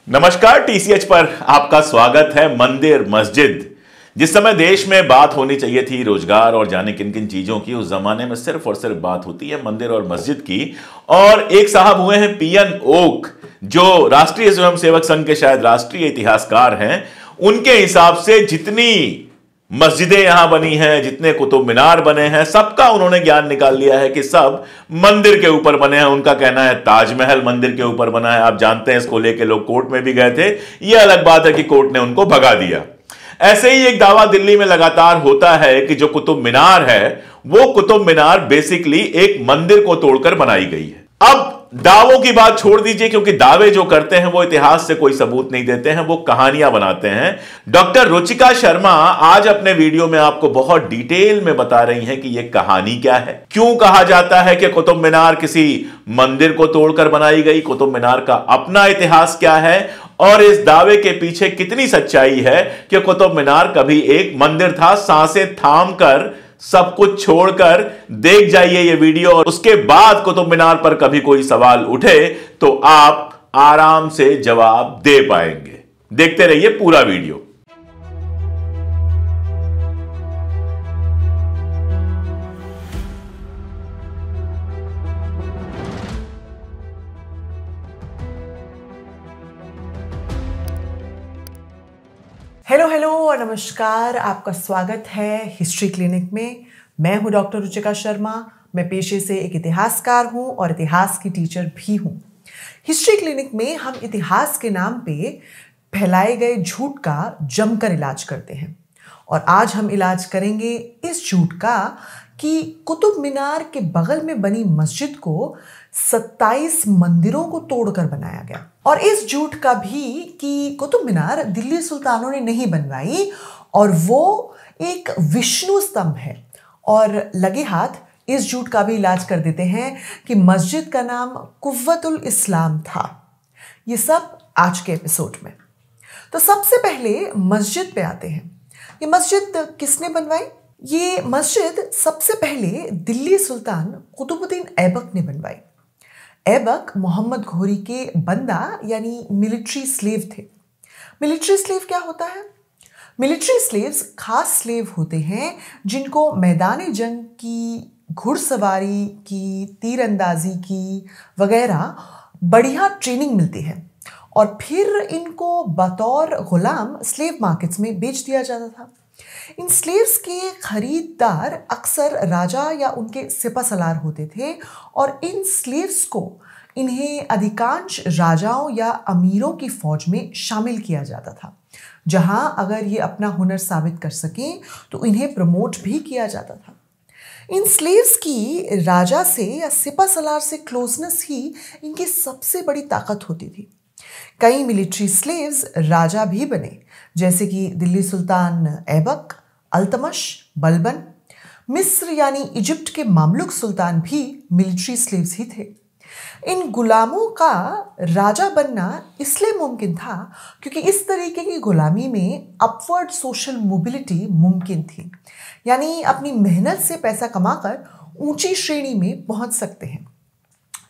नमस्कार, टीसीएच पर आपका स्वागत है। मंदिर मस्जिद, जिस समय देश में बात होनी चाहिए थी रोजगार और जाने किन किन चीजों की, उस जमाने में सिर्फ और सिर्फ बात होती है मंदिर और मस्जिद की। और एक साहब हुए हैं पीएन ओक, जो राष्ट्रीय स्वयंसेवक संघ के शायद राष्ट्रीय इतिहासकार हैं। उनके हिसाब से जितनी मस्जिदें यहां बनी हैं, जितने कुतुब मीनार बने हैं, सबका उन्होंने ज्ञान निकाल लिया है कि सब मंदिर के ऊपर बने हैं। उनका कहना है ताजमहल मंदिर के ऊपर बना है। आप जानते हैं, इसको लेके लोग कोर्ट में भी गए थे। यह अलग बात है कि कोर्ट ने उनको भगा दिया। ऐसे ही एक दावा दिल्ली में लगातार होता है कि जो कुतुब मीनार है, वो कुतुब मीनार बेसिकली एक मंदिर को तोड़कर बनाई गई है। अब दावों की बात छोड़ दीजिए, क्योंकि दावे जो करते हैं वो इतिहास से कोई सबूत नहीं देते हैं, वो कहानियां बनाते हैं। डॉक्टर रुचिका शर्मा आज अपने वीडियो में आपको बहुत डिटेल में बता रही हैं कि यह कहानी क्या है, क्यों कहा जाता है कि कुतुब मीनार किसी मंदिर को तोड़कर बनाई गई, कुतुब मीनार का अपना इतिहास क्या है, और इस दावे के पीछे कितनी सच्चाई है कि कुतुब मीनार कभी एक मंदिर था। सांसें थाम कर, सब कुछ छोड़कर देख जाइए ये वीडियो, और उसके बाद कुतुब मीनार पर कभी कोई सवाल उठे तो आप आराम से जवाब दे पाएंगे। देखते रहिए पूरा वीडियो। हेलो और नमस्कार, आपका स्वागत है हिस्ट्री क्लिनिक में। मैं हूं डॉक्टर रुचिका शर्मा। मैं पेशे से एक इतिहासकार हूं और इतिहास की टीचर भी हूं। हिस्ट्री क्लिनिक में हम इतिहास के नाम पे फैलाए गए झूठ का जमकर इलाज करते हैं, और आज हम इलाज करेंगे इस झूठ का कि कुतुब मीनार के बगल में बनी मस्जिद को 27 मंदिरों को तोड़कर बनाया गया, और इस झूठ का भी कि कुतुब मीनार दिल्ली सुल्तानों ने नहीं बनवाई और वो एक विष्णु स्तंभ है। और लगे हाथ इस झूठ का भी इलाज कर देते हैं कि मस्जिद का नाम कुव्वतुल इस्लाम था। ये सब आज के एपिसोड में। तो सबसे पहले मस्जिद पे आते हैं। ये मस्जिद किसने बनवाई? ये मस्जिद सबसे पहले दिल्ली सुल्तान कुतुबुद्दीन ऐबक ने बनवाई। ऐबक मोहम्मद घोरी के बंदा यानी मिलिट्री स्लेव थे। मिलिट्री स्लेव क्या होता है? मिलिट्री स्लेव्स खास स्लेव होते हैं जिनको मैदान जंग की, घुड़सवारी की, तीरंदाजी की वगैरह बढ़िया ट्रेनिंग मिलती है, और फिर इनको बतौर गुलाम स्लेव मार्केट्स में बेच दिया जाता था। इन स्लेव्स के खरीदार अक्सर राजा या उनके सिपहसालार होते थे, और इन स्लेव्स को इन्हें अधिकांश राजाओं या अमीरों की फौज में शामिल किया जाता था, जहां अगर ये अपना हुनर साबित कर सकें तो इन्हें प्रमोट भी किया जाता था। इन स्लेव्स की राजा से या सिपहसालार से क्लोजनेस ही इनकी सबसे बड़ी ताकत होती थी। कई मिलिट्री स्लेव्स राजा भी बने, जैसे कि दिल्ली सुल्तान ऐबक, अल्तमश, बलबन। मिस्र यानी इजिप्ट के मामलुक सुल्तान भी मिलिट्री स्लेव्स ही थे। इन गुलामों का राजा बनना इसलिए मुमकिन था क्योंकि इस तरीके की गुलामी में अपवर्ड सोशल मोबिलिटी मुमकिन थी, यानी अपनी मेहनत से पैसा कमाकर ऊंची श्रेणी में पहुंच सकते हैं,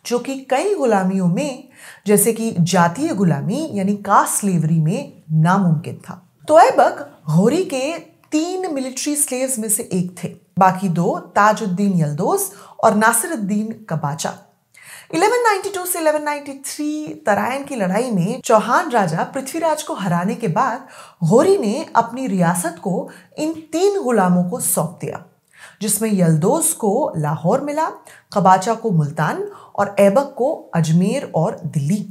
जो कि कई गुलामियों में, जैसे कि जातीय गुलामी यानी कास्ट स्लेवरी में, नामुमकिन था। तो ऐबक घोरी के 3 मिलिट्री स्लेव्स में से एक थे। बाकी 2 ताजुद्दीन यल्दोज और नासिरुद्दीन कबाचा। 1192 से 1193 तराइन की लड़ाई में चौहान राजा पृथ्वीराज को हराने के बाद घोरी ने अपनी रियासत को इन 3 गुलामों को सौंप दिया, जिसमें यल्दोज को लाहौर मिला, कबाचा को मुल्तान और ऐबक को अजमेर और दिल्ली।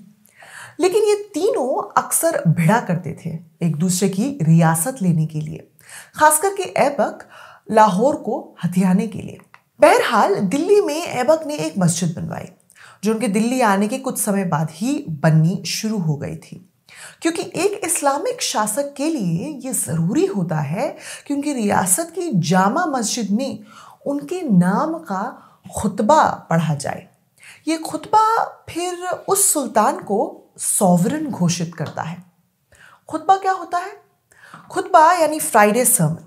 लेकिन ये तीनों अक्सर भिड़ा करते थे एक दूसरे की रियासत लेने के लिए, खासकर के ऐबक लाहौर को हथियाने के लिए। बहरहाल दिल्ली में ऐबक ने एक मस्जिद बनवाई, जो उनके दिल्ली आने के कुछ समय बाद ही बननी शुरू हो गई थी, क्योंकि एक इस्लामिक शासक के लिए ये ज़रूरी होता है कि उनकी रियासत की जामा मस्जिद में उनके नाम का खुतबा पढ़ा जाए। ये खुतबा फिर उस सुल्तान को सॉवरन घोषित करता है। खुतबा क्या होता है? खुतबा यानी फ्राइडे सर्मन,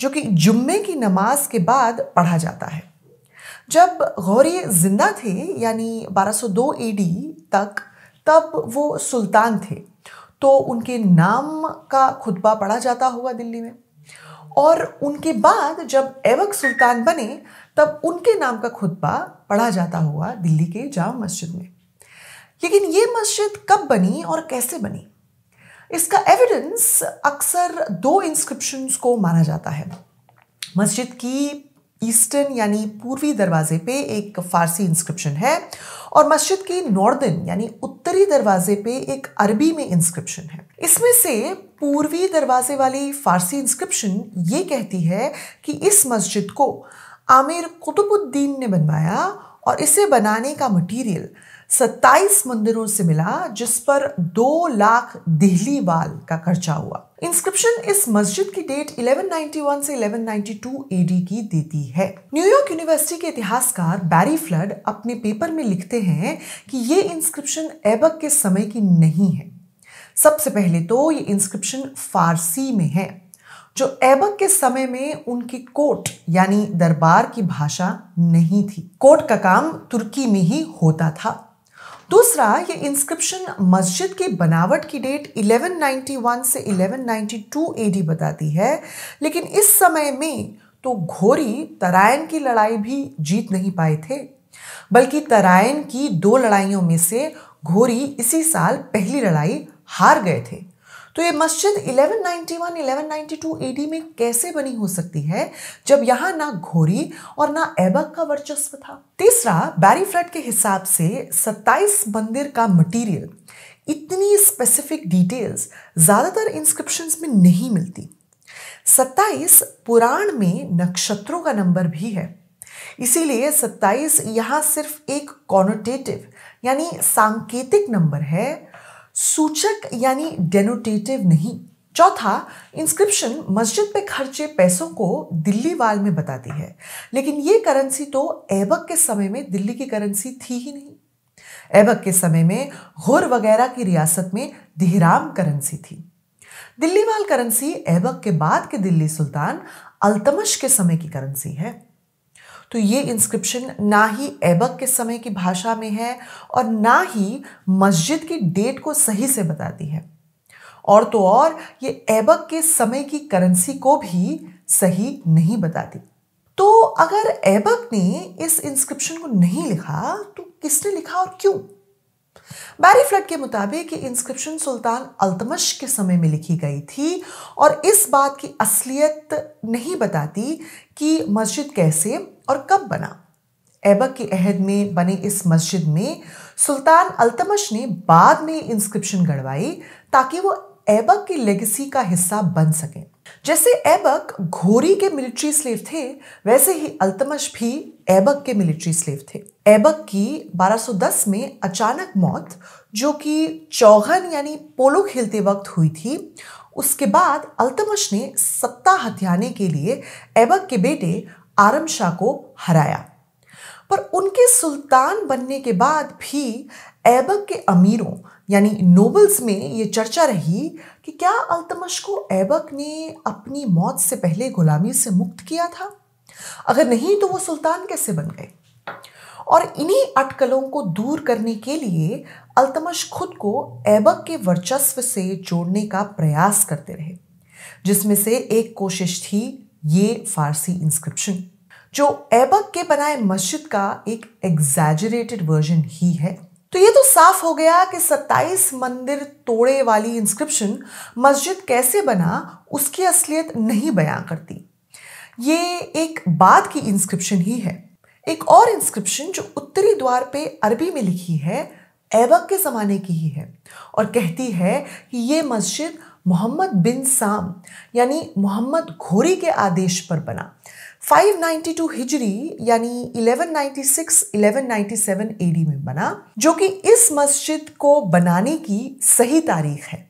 जो कि जुम्मे की नमाज के बाद पढ़ा जाता है। जब गौरी जिंदा थे, यानी 1202 AD तक, तब वो सुल्तान थे, तो उनके नाम का खुतबा पढ़ा जाता होगा दिल्ली में, और उनके बाद जब ऐबक सुल्तान बने तब उनके नाम का खुतबा पढ़ा जाता होगा दिल्ली के जामा मस्जिद में। लेकिन ये मस्जिद कब बनी और कैसे बनी, इसका एविडेंस अक्सर दो इंस्क्रिप्शंस को माना जाता है। मस्जिद की ईस्टर्न यानी पूर्वी दरवाजे पे एक फारसी इंस्क्रिप्शन है और मस्जिद की नॉर्दर्न यानी उत्तरी दरवाजे पे एक अरबी में इंस्क्रिप्शन है। इसमें से पूर्वी दरवाजे वाली फारसी इंस्क्रिप्शन ये कहती है कि इस मस्जिद को आमिर कुतुबुद्दीन ने बनवाया और इसे बनाने का मटेरियल 27 मंदिरों से मिला, जिस पर 2 लाख दिहली वाल का खर्चा हुआ। इंस्क्रिप्शन इस मस्जिद की डेट 1191 से 1192 एडी की देती है। न्यूयॉर्क यूनिवर्सिटी के इतिहासकार बैरी फ्लड अपने पेपर में लिखते हैं कि ये इंस्क्रिप्शन ऐबक के समय की नहीं है। सबसे पहले तो ये इंस्क्रिप्शन फारसी में है, जो ऐबक के समय में उनकी कोर्ट यानी दरबार की भाषा नहीं थी। कोर्ट का काम तुर्की में ही होता था। दूसरा, ये इंस्क्रिप्शन मस्जिद की बनावट की डेट 1191 से 1192 एडी बताती है, लेकिन इस समय में तो घोरी तराइन की लड़ाई भी जीत नहीं पाए थे, बल्कि तराइन की 2 लड़ाइयों में से घोरी इसी साल पहली लड़ाई हार गए थे। तो ये मस्जिद 1191-1192 एडी में कैसे बनी हो सकती है, जब यहां ना घोरी और ना ऐबक का वर्चस्व था। तीसरा, बैरी फ्लड के हिसाब से 27 मंदिर का मटेरियल, इतनी स्पेसिफिक डिटेल्स ज्यादातर इंस्क्रिप्शंस में नहीं मिलती। 27 पुराण में नक्षत्रों का नंबर भी है, इसीलिए 27 यहां सिर्फ एक कॉनोटेटिव यानी सांकेतिक नंबर है, सूचक यानी डेनोटेटिव नहीं। चौथा, इंस्क्रिप्शन मस्जिद पे खर्चे पैसों को दिल्ली वाल में बताती है, लेकिन ये करेंसी तो ऐबक के समय में दिल्ली की करेंसी थी ही नहीं। ऐबक के समय में घुर वगैरह की रियासत में दिहराम करेंसी थी। दिल्ली वाल करेंसी ऐबक के बाद के दिल्ली सुल्तान अल्तमश के समय की करेंसी है। तो ये इंस्क्रिप्शन ना ही ऐबक के समय की भाषा में है और ना ही मस्जिद की डेट को सही से बताती है, और तो और ये ऐबक के समय की करेंसी को भी सही नहीं बताती। तो अगर ऐबक ने इस इंस्क्रिप्शन को नहीं लिखा तो किसने लिखा और क्यों? बैरी फ्लड के मुताबिक ये इंस्क्रिप्शन सुल्तान अल्तमश के समय में लिखी गई थी और इस बात की असलियत नहीं बताती कि मस्जिद कैसे और कब बना। ऐबक के अहद में बने इस मस्जिद में सुल्तान अल्तमश ने बाद में इंस्क्रिप्शन गढ़वाई ताकि वो ऐबक की लेगेसी का हिस्सा बन सके। जैसे ऐबक घोरी के मिलिट्री स्लेव थे, वैसे ही अल्तमश भी ऐबक के मिलिट्री स्लेव थे। ऐबक की 1210 में अचानक मौत, जो कि चौघन यानी पोलो खेलते वक्त हुई थी, उसके बाद अल्तमश ने सत्ता हथियाने के लिए ऐबक के बेटे आरम शाह को हराया। पर उनके सुल्तान बनने के बाद भी ऐबक के अमीरों यानी नोबल्स में ये चर्चा रही कि क्या अल्तमश को ऐबक ने अपनी मौत से पहले गुलामी से मुक्त किया था? अगर नहीं तो वो सुल्तान कैसे बन गए? और इन्हीं अटकलों को दूर करने के लिए अल्तमश खुद को ऐबक के वर्चस्व से जोड़ने का प्रयास करते रहे, जिसमें से एक कोशिश थी ये फारसी इंस्क्रिप्शन, जो ऐबक के बनाए मस्जिद का एक एग्जैजरेटेड वर्जन ही है। तो ये तो साफ हो गया कि 27 मंदिर तोड़े वाली इंस्क्रिप्शन मस्जिद कैसे बना उसकी असलियत नहीं बयां करती। ये एक बाद की इंस्क्रिप्शन ही है। एक और इंस्क्रिप्शन जो उत्तरी द्वार पे अरबी में लिखी है, ऐबक के जमाने की ही है और कहती है कि ये मस्जिद मोहम्मद बिन साम यानी मोहम्मद घोरी के आदेश पर बना। 592 हिजरी यानी 1196-1197 एडी में बना, जो कि इस मस्जिद को बनाने की सही तारीख है,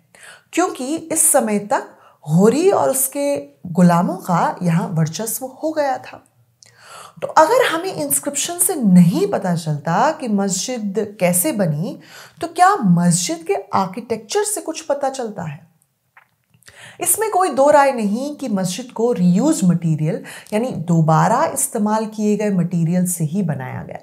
क्योंकि इस समय तक घोरी और उसके गुलामों का यहाँ वर्चस्व हो गया था। तो अगर हमें इंस्क्रिप्शन से नहीं पता चलता कि मस्जिद कैसे बनी, तो क्या मस्जिद के आर्किटेक्चर से कुछ पता चलता है? इसमें कोई दो राय नहीं कि मस्जिद को रीयूज मटेरियल यानी दोबारा इस्तेमाल किए गए मटेरियल से ही बनाया गया।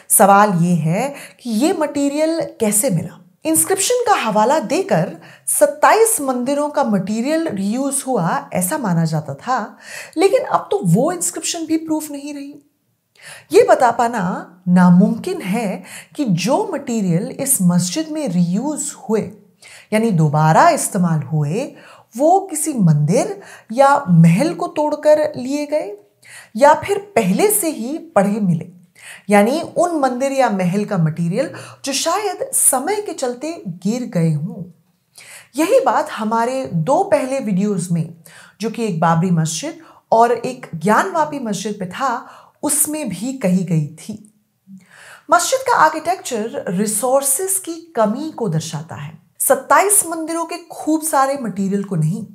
सवाल ये है कि ये मटेरियल कैसे मिला? इंस्क्रिप्शन का हवाला देकर 27 मंदिरों का मटेरियल रीयूज हुआ ऐसा माना जाता था, लेकिन अब तो वो इंस्क्रिप्शन भी प्रूफ नहीं रही। ये बता पाना नामुमकिन है कि जो मटेरियल इस मस्जिद में रीयूज हुए यानी दोबारा इस्तेमाल हुए, वो किसी मंदिर या महल को तोड़कर लिए गए या फिर पहले से ही पड़े मिले, यानी उन मंदिर या महल का मटेरियल जो शायद समय के चलते गिर गए हों। यही बात हमारे 2 पहले वीडियोस में, जो कि एक बाबरी मस्जिद और एक ज्ञानवापी मस्जिद पे था, उसमें भी कही गई थी। मस्जिद का आर्किटेक्चर रिसोर्सेस की कमी को दर्शाता है, 27 मंदिरों के खूब सारे मटेरियल को नहीं।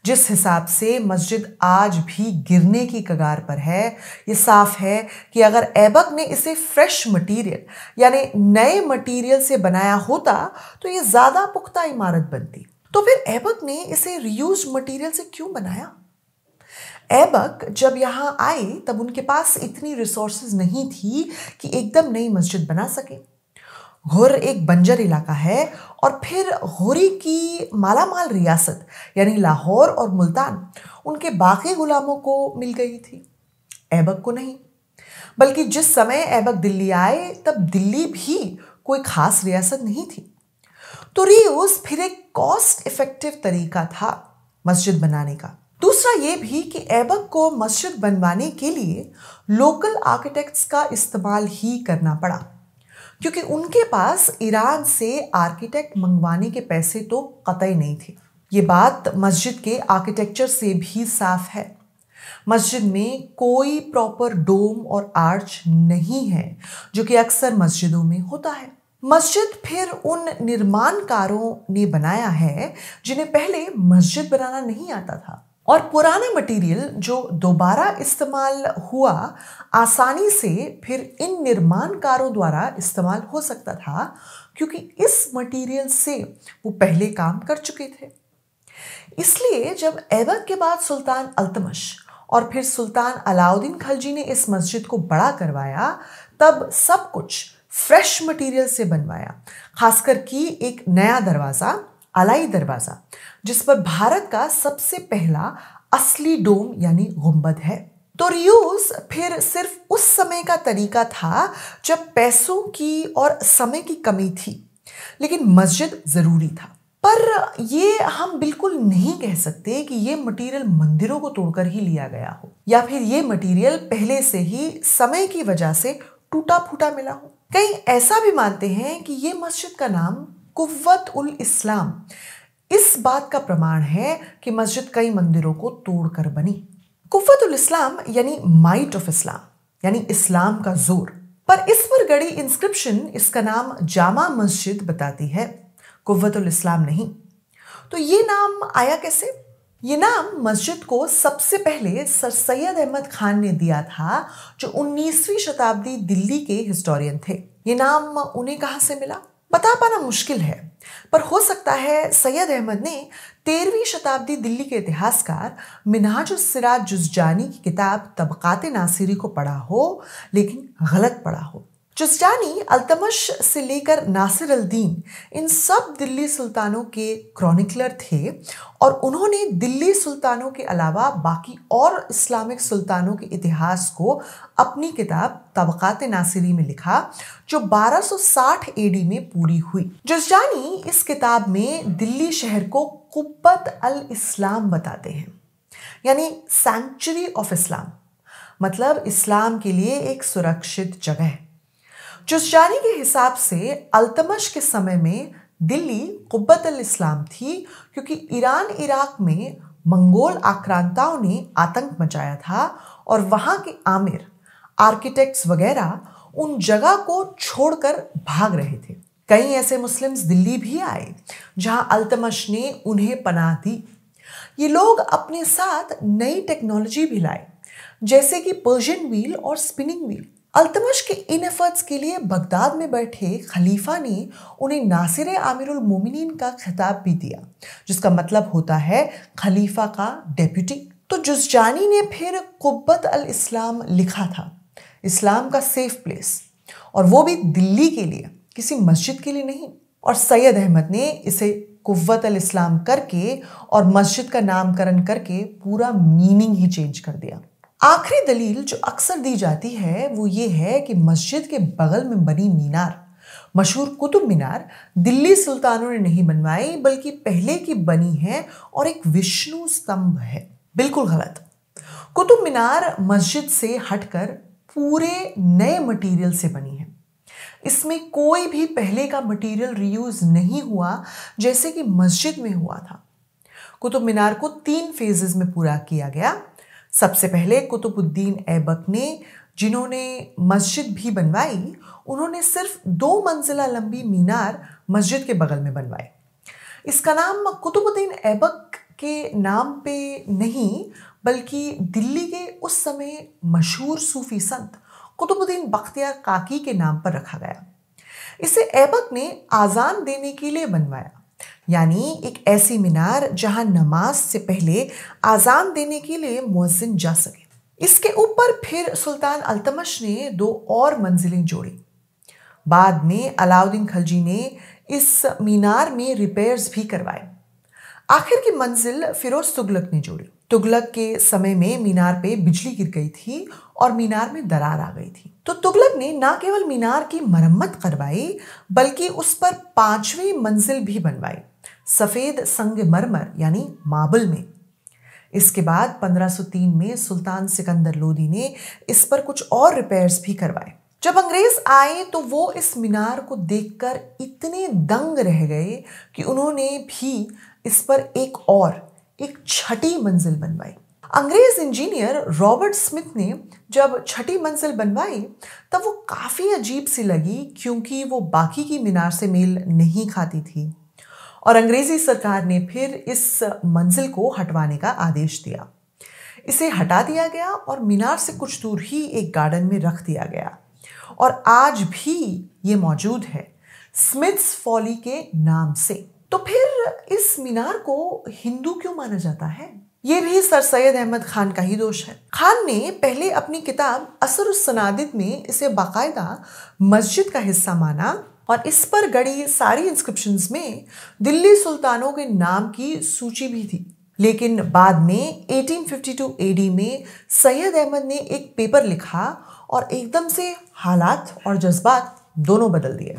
जिस हिसाब से मस्जिद आज भी गिरने की कगार पर है, ये साफ है कि अगर ऐबक ने इसे फ्रेश मटेरियल यानी नए मटेरियल से बनाया होता तो ये ज्यादा पुख्ता इमारत बनती। तो फिर ऐबक ने इसे रीयूज मटेरियल से क्यों बनाया? ऐबक जब यहाँ आए तब उनके पास इतनी रिसोर्सेज नहीं थी कि एकदम नई मस्जिद बना सके। घुर एक बंजर इलाका है और फिर घुरी की मालामाल रियासत यानी लाहौर और मुल्तान उनके बाकी गुलामों को मिल गई थी, ऐबक को नहीं। बल्कि जिस समय ऐबक दिल्ली आए तब दिल्ली भी कोई खास रियासत नहीं थी। तो रीयूज फिर एक कॉस्ट इफेक्टिव तरीका था मस्जिद बनाने का। दूसरा ये भी कि ऐबक को मस्जिद बनवाने के लिए लोकल आर्किटेक्ट्स का इस्तेमाल ही करना पड़ा, क्योंकि उनके पास ईरान से आर्किटेक्ट मंगवाने के पैसे तो कतई नहीं थे। ये बात मस्जिद के आर्किटेक्चर से भी साफ है। मस्जिद में कोई प्रॉपर डोम और आर्च नहीं है, जो कि अक्सर मस्जिदों में होता है। मस्जिद फिर उन निर्माणकारों ने बनाया है जिन्हें पहले मस्जिद बनाना नहीं आता था, और पुराना मटेरियल जो दोबारा इस्तेमाल हुआ आसानी से फिर इन निर्माणकारों द्वारा इस्तेमाल हो सकता था, क्योंकि इस मटेरियल से वो पहले काम कर चुके थे। इसलिए जब ऐबक के बाद सुल्तान अल्तमश और फिर सुल्तान अलाउद्दीन खलजी ने इस मस्जिद को बड़ा करवाया, तब सब कुछ फ्रेश मटेरियल से बनवाया, खासकर कि एक नया दरवाजा, अलाई दरवाजा, जिस पर भारत का सबसे पहला असली डोम यानी गुंबद है। तो रीयूज फिर सिर्फ उस समय का तरीका था जब पैसों की और समय की कमी थी, लेकिन मस्जिद जरूरी था। पर ये हम बिल्कुल नहीं कह सकते कि ये मटेरियल मंदिरों को तोड़कर ही लिया गया हो, या फिर ये मटेरियल पहले से ही समय की वजह से टूटा फूटा मिला हो। कई ऐसा भी मानते हैं कि ये मस्जिद का नाम कुव्वत उल इस्लाम इस बात का प्रमाण है कि मस्जिद कई मंदिरों को तोड़कर बनी। कुव्वत उल इस्लाम यानी माइट ऑफ इस्लाम, यानी इस्लाम का जोर। पर इस पर गड़ी इंस्क्रिप्शन इसका नाम जामा मस्जिद बताती है, कुव्वत उल इस्लाम नहीं। तो ये नाम आया कैसे? ये नाम मस्जिद को सबसे पहले सर सैयद अहमद खान ने दिया था, जो 19वीं शताब्दी दिल्ली के हिस्टोरियन थे। ये नाम उन्हें कहां से मिला बता पाना मुश्किल है, पर हो सकता है सैयद अहमद ने 13वीं शताब्दी दिल्ली के इतिहासकार मिन्हाजुस सिराज जुज़जानी की किताब तबक़ात नासिरी को पढ़ा हो, लेकिन गलत पढ़ा हो। जुज़जानी अल्तमश से लेकर नासिर अल-दीन इन सब दिल्ली सुल्तानों के क्रॉनिकलर थे, और उन्होंने दिल्ली सुल्तानों के अलावा बाकी और इस्लामिक सुल्तानों के इतिहास को अपनी किताब तबक़ात नासिरी में लिखा, जो 1260 एडी में पूरी हुई। जुज़जानी इस किताब में दिल्ली शहर को कुब्बत अल इस्लाम बताते हैं, यानी सैंक्चुरी ऑफ इस्लाम, मतलब इस्लाम के लिए एक सुरक्षित जगह। जुज़जानी के हिसाब से अल्तमश के समय में दिल्ली कुब्बत अल इस्लाम थी, क्योंकि ईरान इराक में मंगोल आक्रांताओं ने आतंक मचाया था और वहां के आमिर, आर्किटेक्ट्स वगैरह उन जगह को छोड़कर भाग रहे थे। कई ऐसे मुस्लिम्स दिल्ली भी आए जहां अल्तमश ने उन्हें पनाह दी। ये लोग अपने साथ नई टेक्नोलॉजी भी लाए, जैसे कि पर्शियन व्हील और स्पिनिंग व्हील। अल्तमश के इन एफर्ट्स के लिए बगदाद में बैठे खलीफा ने उन्हें नासिर आमिरुल मोमिनीन का खिताब भी दिया, जिसका मतलब होता है खलीफा का डेप्यूटी। तो जुज़जानी ने फिर कुब्बत अल इस्लाम लिखा था, इस्लाम का सेफ प्लेस, और वो भी दिल्ली के लिए, किसी मस्जिद के लिए नहीं। और सैयद अहमद ने इसे कुव्वत अल इस्लाम करके और मस्जिद का नामकरण करके पूरा मीनिंग ही चेंज कर दिया। आखिरी दलील जो अक्सर दी जाती है वो ये है कि मस्जिद के बगल में बनी मीनार, मशहूर कुतुब मीनार, दिल्ली सुल्तानों ने नहीं बनवाई बल्कि पहले की बनी है और एक विष्णु स्तंभ है। बिल्कुल गलत। कुतुब मीनार मस्जिद से हटकर पूरे नए मटेरियल से बनी है। इसमें कोई भी पहले का मटेरियल रीयूज नहीं हुआ जैसे कि मस्जिद में हुआ था। कुतुब मीनार को 3 फेजेस में पूरा किया गया। सबसे पहले कुतुबुद्दीन ऐबक ने, जिन्होंने मस्जिद भी बनवाई, उन्होंने सिर्फ 2 मंजिला लंबी मीनार मस्जिद के बगल में बनवाई। इसका नाम कुतुबुद्दीन ऐबक के नाम पे नहीं बल्कि दिल्ली के उस समय मशहूर सूफी संत कुतुबुद्दीन बख्तियार काकी के नाम पर रखा गया। इसे ऐबक ने आजान देने के लिए बनवाया, यानी एक ऐसी मीनार जहां नमाज से पहले आजान देने के लिए मुअज्जिन जा सके। इसके ऊपर फिर सुल्तान अल्तमश ने 2 और मंजिलें जोड़ी। बाद में अलाउद्दीन खलजी ने इस मीनार में रिपेयर्स भी करवाए। आखिर की मंजिल फिरोज तुगलक ने जोड़ी। तुगलक के समय में मीनार पे बिजली गिर गई थी और मीनार में दरार आ गई थी, तो तुगलक ने न केवल मीनार की मरम्मत करवाई बल्कि उस पर 5वीं मंजिल भी बनवाई, सफेद संगमरमर यानी मार्बल में। इसके बाद 1503 में सुल्तान सिकंदर लोदी ने इस पर कुछ और रिपेयर्स भी करवाए। जब अंग्रेज आए तो वो इस मीनार को देखकर इतने दंग रह गए कि उन्होंने भी इस पर एक 6ठी मंजिल बनवाई। अंग्रेज इंजीनियर रॉबर्ट स्मिथ ने जब 6ठी मंजिल बनवाई तब वो काफी अजीब सी लगी, क्योंकि वो बाकी की मीनार से मेल नहीं खाती थी और अंग्रेजी सरकार ने फिर इस मंजिल को हटवाने का आदेश दिया। इसे हटा दिया गया और मीनार से कुछ दूर ही एक गार्डन में रख दिया गया और आज भी ये मौजूद है स्मिथ्स फॉली के नाम से। तो फिर इस मीनार को हिंदू क्यों माना जाता है? ये भी सर सैयद अहमद खान का ही दोष है। खान ने पहले अपनी किताब असर-उस-सनादिद में इसे बाकायदा मस्जिद का हिस्सा माना और इस पर गड़ी सारी इंस्क्रिप्शंस में दिल्ली सुल्तानों के नाम की सूची भी थी। लेकिन बाद में 1852 एडी में सैयद अहमद ने एक पेपर लिखा और एकदम से हालात और जज्बात दोनों बदल दिए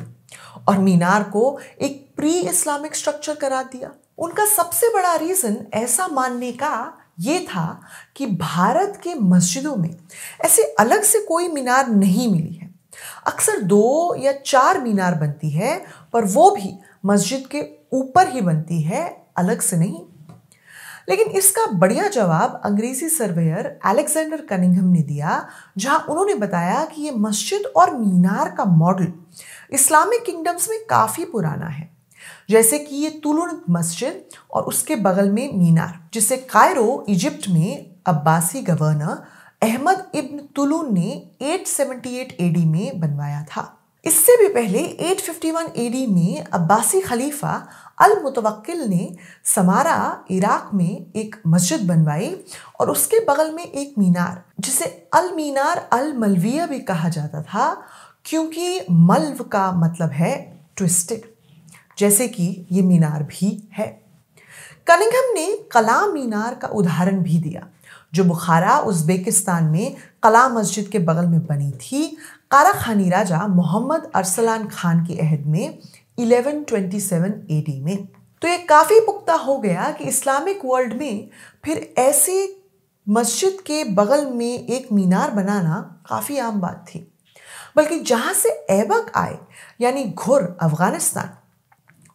और मीनार को एक प्री इस्लामिक स्ट्रक्चर करार दिया। उनका सबसे बड़ा रीजन ऐसा मानने का ये था कि भारत के मस्जिदों में ऐसे अलग से कोई मीनार नहीं मिली है। अक्सर 2 या 4 मीनार बनती है, पर वो भी मस्जिद के ऊपर ही बनती है, अलग से नहीं। लेकिन इसका बढ़िया जवाब अंग्रेजी सर्वेयर अलेक्जेंडर कनिंघम ने दिया, जहां उन्होंने बताया कि ये मस्जिद और मीनार का मॉडल इस्लामिक किंगडम्स में काफी पुराना है, जैसे कि ये तुलुन मस्जिद और उसके बगल में मीनार, जिसे कायरो इजिप्ट में अब्बासी गवर्नर अहमद इब्न तुलून ने 878 एडी में बनवाया था। इससे भी पहले 851 एडी में अब्बासी खलीफा अल मुतवक्किल ने समारा इराक में एक मस्जिद बनवाई और उसके बगल में एक मीनार, जिसे अल मीनार अल मलविया भी कहा जाता था, क्योंकि मल्व का मतलब है ट्विस्टेड, जैसे कि ये मीनार भी है। कनिंघम ने कला मीनार का उदाहरण भी दिया, जो बुखारा उज़्बेकिस्तान में कला मस्जिद के बगल में बनी थी, कारा खानी राजा मोहम्मद अरसलान खान के अहद में 1127 एडी में। तो ये काफी पुख्ता हो गया कि इस्लामिक वर्ल्ड में फिर ऐसे मस्जिद के बगल में एक मीनार बनाना काफी आम बात थी। बल्कि जहां से ऐबक आए यानी घुर अफगानिस्तान,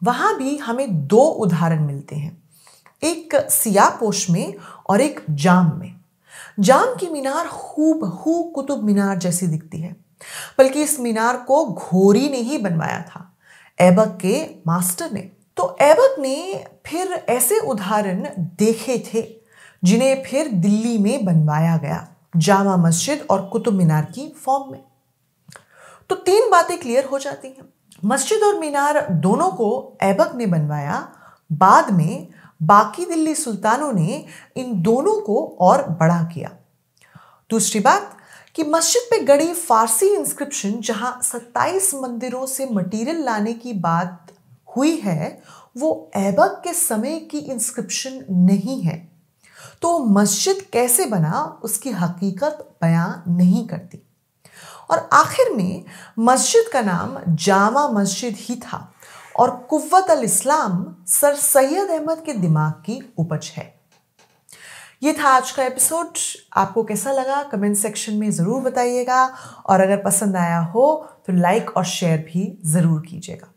वहां भी हमें 2 उदाहरण मिलते हैं, एक सियापोश में और एक जाम में। जाम की मीनार हूबहू कुतुब मीनार जैसी दिखती है, बल्कि इस मीनार को घोरी ने ही बनवाया था, ऐबक के मास्टर ने। तो ऐबक ने फिर ऐसे उदाहरण देखे थे जिन्हें फिर दिल्ली में बनवाया गया, जामा मस्जिद और कुतुब मीनार की फॉर्म में। तो 3 बातें क्लियर हो जाती हैं। मस्जिद और मीनार दोनों को ऐबक ने बनवाया, बाद में बाकी दिल्ली सुल्तानों ने इन दोनों को और बड़ा किया। दूसरी बात कि मस्जिद पे गड़ी फारसी इंस्क्रिप्शन, जहां 27 मंदिरों से मटेरियल लाने की बात हुई है वो ऐबक के समय की इंस्क्रिप्शन नहीं है, तो मस्जिद कैसे बना उसकी हकीकत बयां नहीं करती। और आखिर में मस्जिद का नाम जामा मस्जिद ही था और कुव्वत अल इस्लाम सर सैयद अहमद के दिमाग की उपज है। ये था आज का एपिसोड। आपको कैसा लगा कमेंट सेक्शन में ज़रूर बताइएगा, और अगर पसंद आया हो तो लाइक और शेयर भी ज़रूर कीजिएगा।